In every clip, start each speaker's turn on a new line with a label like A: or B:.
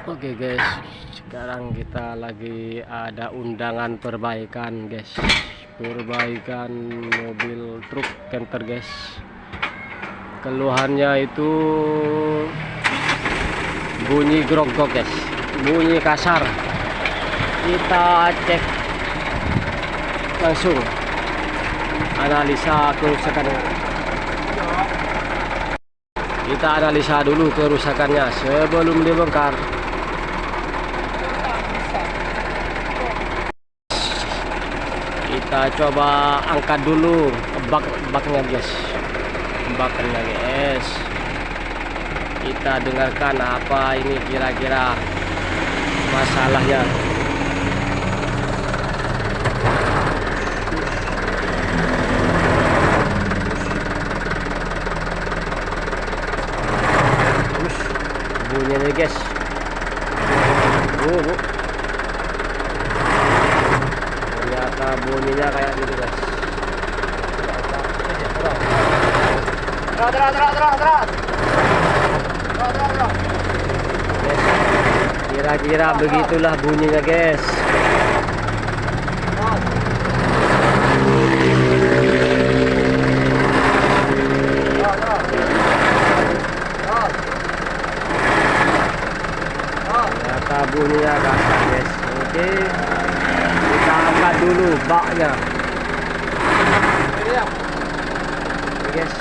A: Oke guys, sekarang kita lagi ada undangan perbaikan guys. Perbaikan mobil truk canter guys. Keluhannya itu bunyi grogok guys, bunyi kasar. Kita cek langsung, analisa kerusakan. Kita analisa dulu kerusakannya sebelum dibongkar. Kita coba angkat dulu baknya guys, baknya guys. Kita dengarkan apa ini kira-kira masalahnya. Bunyinya guys, ternyata bunyinya kayak gitu guys. Kira-kira begitulah bunyinya guys. Ternyata bunyinya kasar guys. Oke, kita angkat dulu baknya. Oke guys.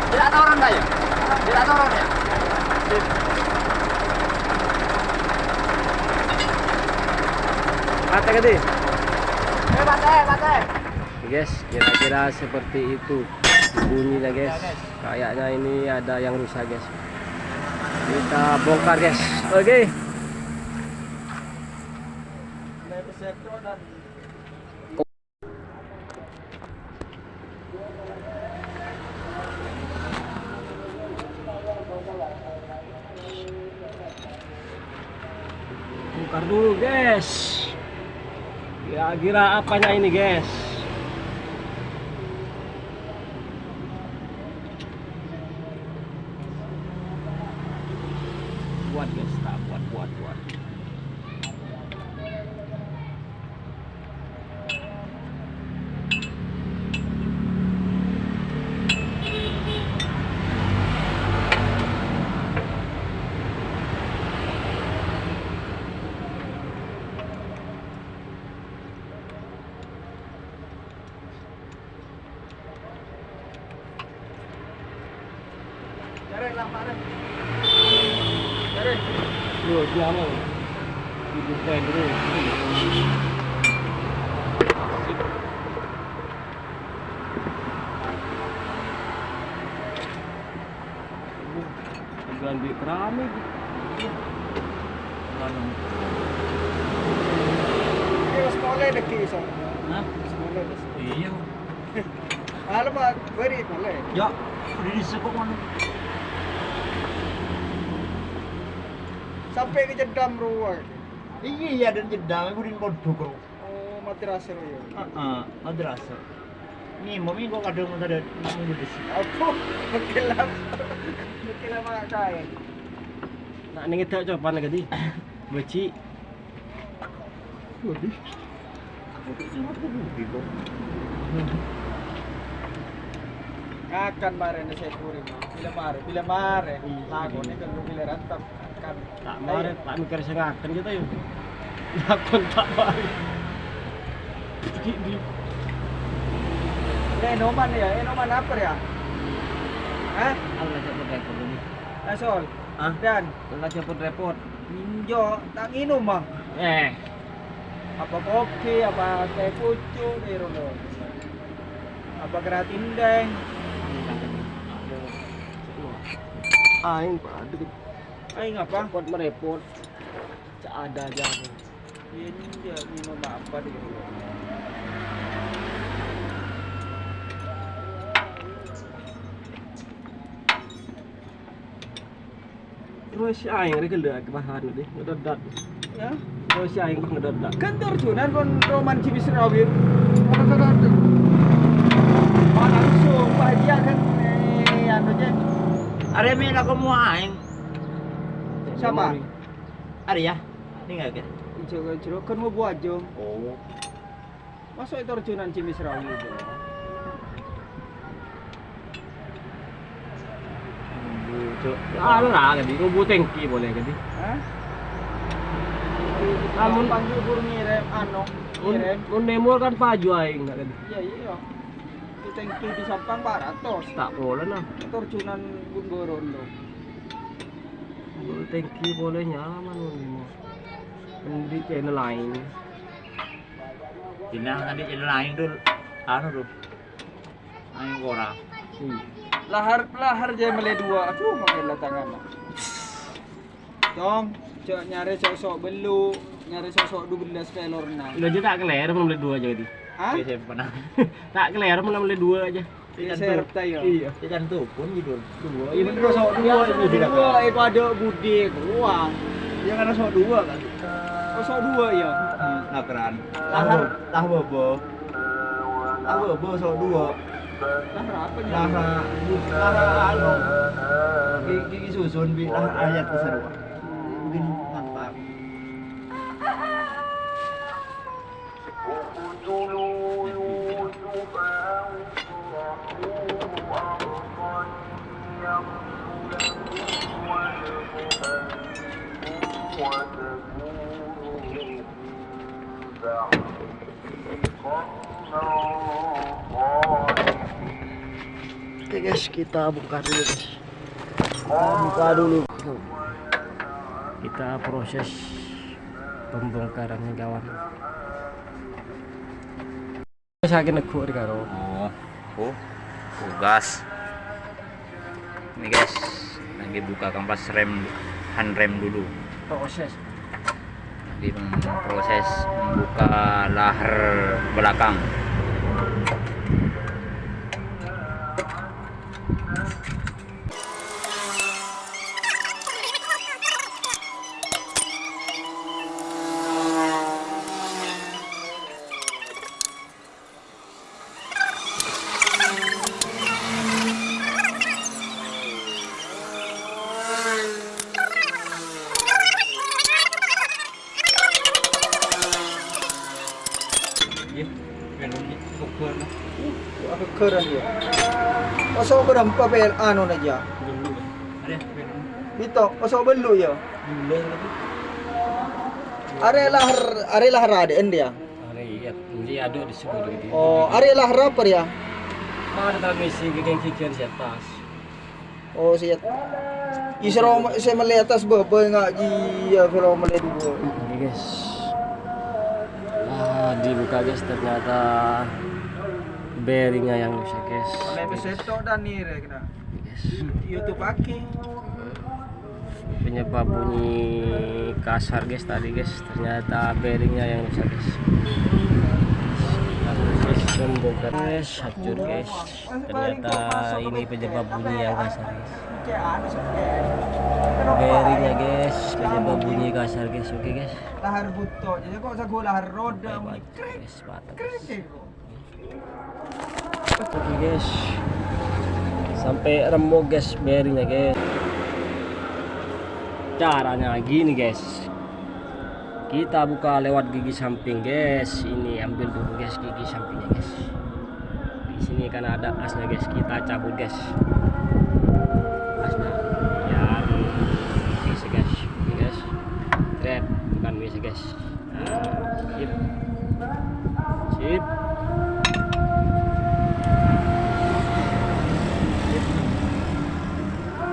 B: Tidak ada orang ya? Tidak ada orang ya?
A: Mata gede.
B: Mate.
A: Guys, kira-kira seperti itu bunyinya guys. Kayaknya ini ada yang rusak guys. Kita bongkar guys. Oke. Bongkar dulu guys. Kira-kira apanya ini guys? Buat guys, tak buat. Dulu dia mau dibukain dulu. Ganti keramik.
B: Smaller the case.
C: Hah?
B: Smaller.
C: Iya.
B: Alam mo, very smaller.
C: Ya, udah disebut mana?
B: Sampai ke jedam ruang.
C: Iya, dan jedang aku di bodoh kok.
B: Oh, mati rasa ya.
C: Ada rasa. Nih, mami kok kadang ada nanggung di sini.
B: Aku makilam mga kain.
A: Nak ningit coba na gadi. Beci.
C: Waduh. Oke, sama aku budi kok.
B: Akan mare na sa kuring. Bila mare. Lago ni kan bila rantap kan.
A: Tak mare, tak mikir sengakan kita yuk. Lakon tak mare. Di
B: Enoman ya, enoman apa ya? Hah?
A: Allah cepet repot ini.
B: Asol.
A: Hah?
B: Dan
A: Allah cepet repot.
B: ninjo tak minum mah. Apa kopi, apa teh pucuk, irono. Apa keratin deng.
A: Aing padu.
B: Ay ngapa?
A: Repot merepot. Cak ada aja.
B: Ini dia minum apa dia?
A: Terus si aing regel ke bahan deh, ngedodat.
B: Ya.
A: Terus si aing ngedodat.
B: Kan terjunan kon roman cibis rawit. Mana langsung bahagia kan
C: Are may ako mo aing.
B: Siapa?
C: Are ya? Ini enggak kan?
B: Jero kan mau buat aja.
C: Oh.
B: Masuk itu terjunan Cimisrawi itu.
A: Ano na kadi? Rubo tengki boleh kadi.
B: Hah?
A: Namun
B: panggil guru ngirim ngirim.
A: Mun nemo kan paju aing na kadi.
B: Iya iya. Di tangki di Sampang 400.
A: Tak boleh na.
B: Terjunan Bunggorondo.
A: Rubo tengki boleh nyaman mun. Di channel lain.
C: Tinang tadi channel lain dulu. Anu tuh. Aing ora.
B: Lahar je mele dua. Aduh makin lah tangan. Dong, cok nyari sosok belu, nyari sosok 12 pelor nah.
A: Lo aja tak keler mun beli dua aja di.
B: Hah?
C: Saya pernah.
A: Tak keler mun beli dua aja.
B: Serep tayo.
A: Iya.
C: Jangan tuh pun gitu.
A: Dua.
C: Ini terus sok dua itu tidak.
B: Dua pada budi uang.
C: Ya karena sok dua kan.
B: Sosok dua ya.
C: Nakeran.
B: Lahar.
C: Tah bobo. Tah bobo sok dua.
B: Lahar apa nya?
C: Lahar anu. Gigi susun bi lahar ayat keseruan. Mungkin mantap.
A: Oke guys, kita buka dulu guys. Buka dulu. Kita proses pembongkarannya kawan. Sakit nekuk di karo.
C: Gas. Ini guys, lagi buka kampas rem, handrem dulu.
A: Proses.
C: Lagi proses membuka lahar belakang.
B: Keren ya. Masuk berapa pel anu aja. Itu masuk belu ya. Are lahar ada dia.
A: Iya, ini ada di sebelah gitu.
B: Oh, are lahar apa ya?
A: Ada transmisi geng kikian di atas.
B: Oh, siap. Isro saya melihat atas bebe enggak ya kalau melihat dua.
A: Ini guys. Dibuka guys, ternyata bearingnya yang rusak guys.
B: Oleh beseto dan nire kena.
A: Guys.
B: YouTube aki.
A: Penyebab bunyi kasar guys tadi guys, ternyata bearingnya yang rusak guys. Proses membongkar guys, hancur guys. Ternyata ini penyebab bunyi yang kasar guys. Bearingnya guys, penyebab bunyi kasar guys. Oke guys.
B: Lahar buto, jadi kok saya lahar roda
A: Baik,
B: krek
A: guys, patah,
B: krek
A: guys.
B: kok.
A: Oke guys, sampai remuk guys bearingnya guys. Caranya gini guys, kita buka lewat gigi samping guys. Ini ambil dulu guys gigi sampingnya guys. Di sini kan ada asnya guys, kita cabut guys asnya. Ya, bisa guys, ini guys. Trap bukan bisa guys. Nah, sip, sip.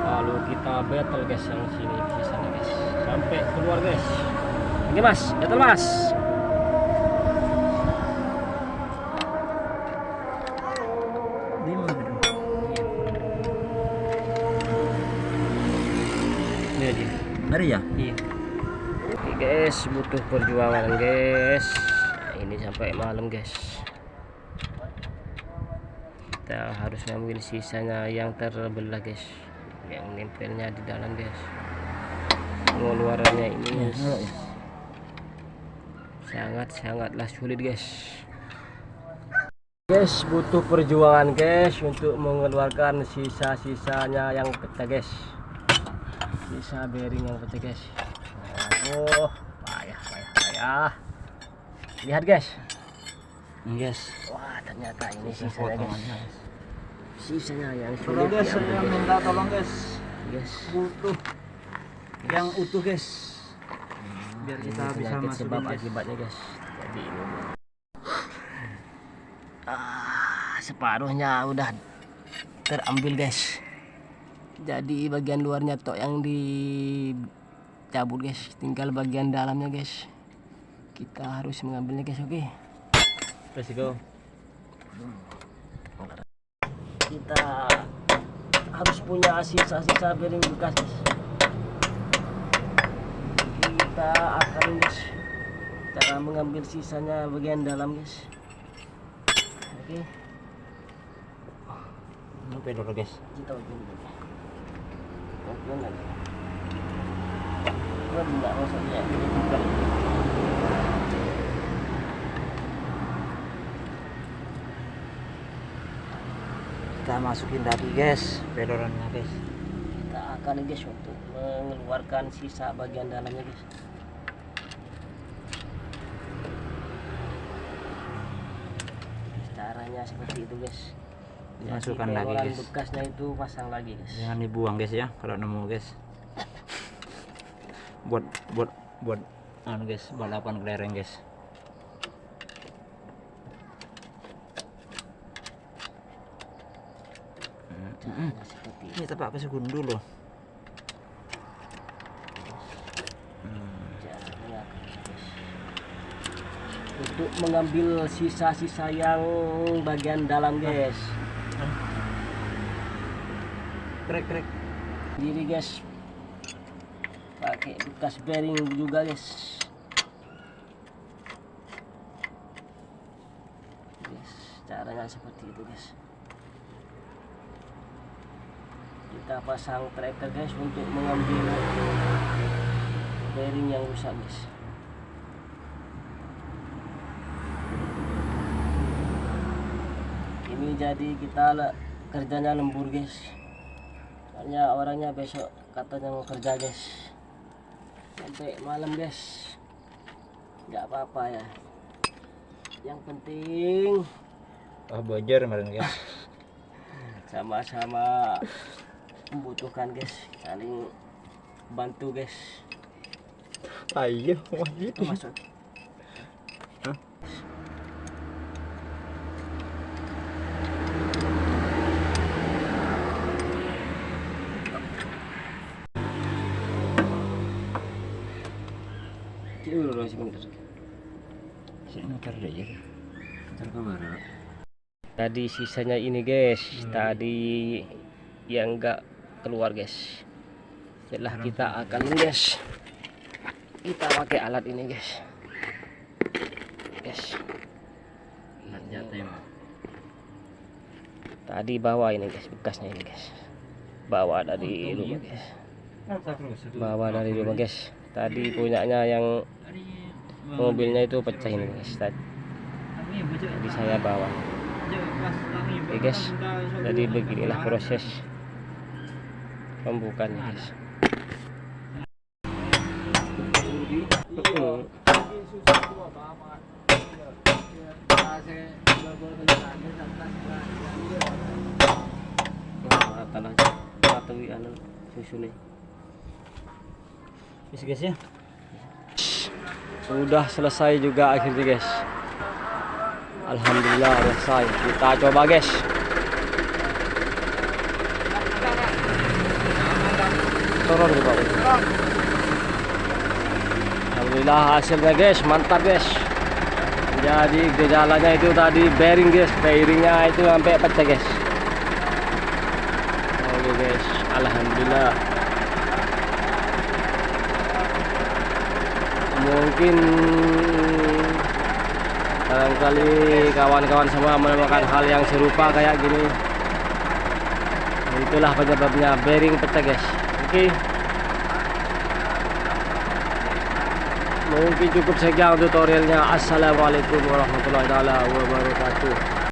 A: Lalu kita battle guys yang sini di sana guys sampai keluar guys. Oke mas, battle mas.
C: Di mana dong?
A: Ini aja.
C: Ada ya?
A: Iya. Oke guys, butuh perjuangan guys. Nah, ini sampai malam guys. Kita harus ngambil sisanya yang terbelah guys, yang nempelnya di dalam guys. Pengeluarannya ini guys, sangatlah sulit guys. Guys, butuh perjuangan guys untuk mengeluarkan sisa-sisanya yang pecah guys. Sisa bearing yang pecah guys. Oh, payah. Lihat guys.
C: Guys.
A: Wah, ternyata ini sisanya guys. Sisanya yang
C: Tolong
A: sulit
C: guys, saya
A: diambil,
C: minta tolong guys.
A: guys.
C: Butuh yang utuh guys. Biar
A: Ini
C: kita bisa
A: penyakit
C: masukin
A: sebab
C: guys.
A: akibatnya guys. Jadi ini. Separuhnya udah terambil guys. Jadi bagian luarnya tok yang dicabut guys. Tinggal bagian dalamnya guys. Kita harus mengambilnya guys, oke.
C: Let's go.
A: Kita harus punya sisa-sisa bearing bekas guys. Kita akan guys cara mengambil sisanya bagian dalam guys. Oke.
C: Ini pedal guys.
A: Kita ujian dulu. Ujian lagi. Kita tidak maksudnya ini bukan.
C: Kita masukin tadi guys, pedorannya guys.
A: Kita akan guys untuk mengeluarkan sisa bagian dalamnya guys. Caranya seperti itu guys.
C: Masukkan
A: Jadi,
C: lagi
A: peroran
C: guys.
A: bekasnya itu pasang lagi guys.
C: Jangan dibuang guys ya kalau nemu guys. Buat anu guys, balapan kelereng guys.
A: Caranya seperti itu.
C: Ini tepak kesekun dulu.
A: Caranya guys. Untuk mengambil sisa-sisa yang bagian dalam guys.
C: Krek.
A: Jadi guys pakai bekas bearing juga guys. Caranya seperti itu guys. Kita pasang tracker guys untuk mengambil bearing yang rusak guys. Ini jadi kita kerjanya lembur guys. Soalnya orangnya besok katanya mau kerja guys sampai malam guys. Nggak apa-apa ya, yang penting
C: Bocor kemarin guys.
A: sama-sama membutuhkan guys, saling bantu guys.
C: Ayo,
A: Itu masuk. Dulu sebentar.
C: Sini kerja aja. Terkemana?
A: Tadi sisanya ini guys, tadi yang enggak keluar guys. Setelah kita akan guys, kita pakai alat ini guys. Tadi bawa ini guys, bekasnya ini guys. Bawa dari rumah guys. Bawa dari rumah guys. Tadi punyanya yang mobilnya itu pecah ini guys. Jadi saya bawa. Oke guys, jadi beginilah proses pembukanya guys. Susu nih.
C: Bisa guys ya.
A: Sudah selesai juga akhirnya guys. Alhamdulillah selesai. Kita coba guys. Turun ke bawah. Alhamdulillah hasilnya guys, mantap guys. Jadi gejalanya itu tadi bearing guys, bearingnya itu sampai pecah guys. Oke guys, alhamdulillah. Mungkin barangkali kawan-kawan semua menemukan hal yang serupa kayak gini. Itulah penyebabnya bearing pecah guys. Oke. Mungkin cukup sekian tutorialnya. Assalamualaikum warahmatullahi wabarakatuh.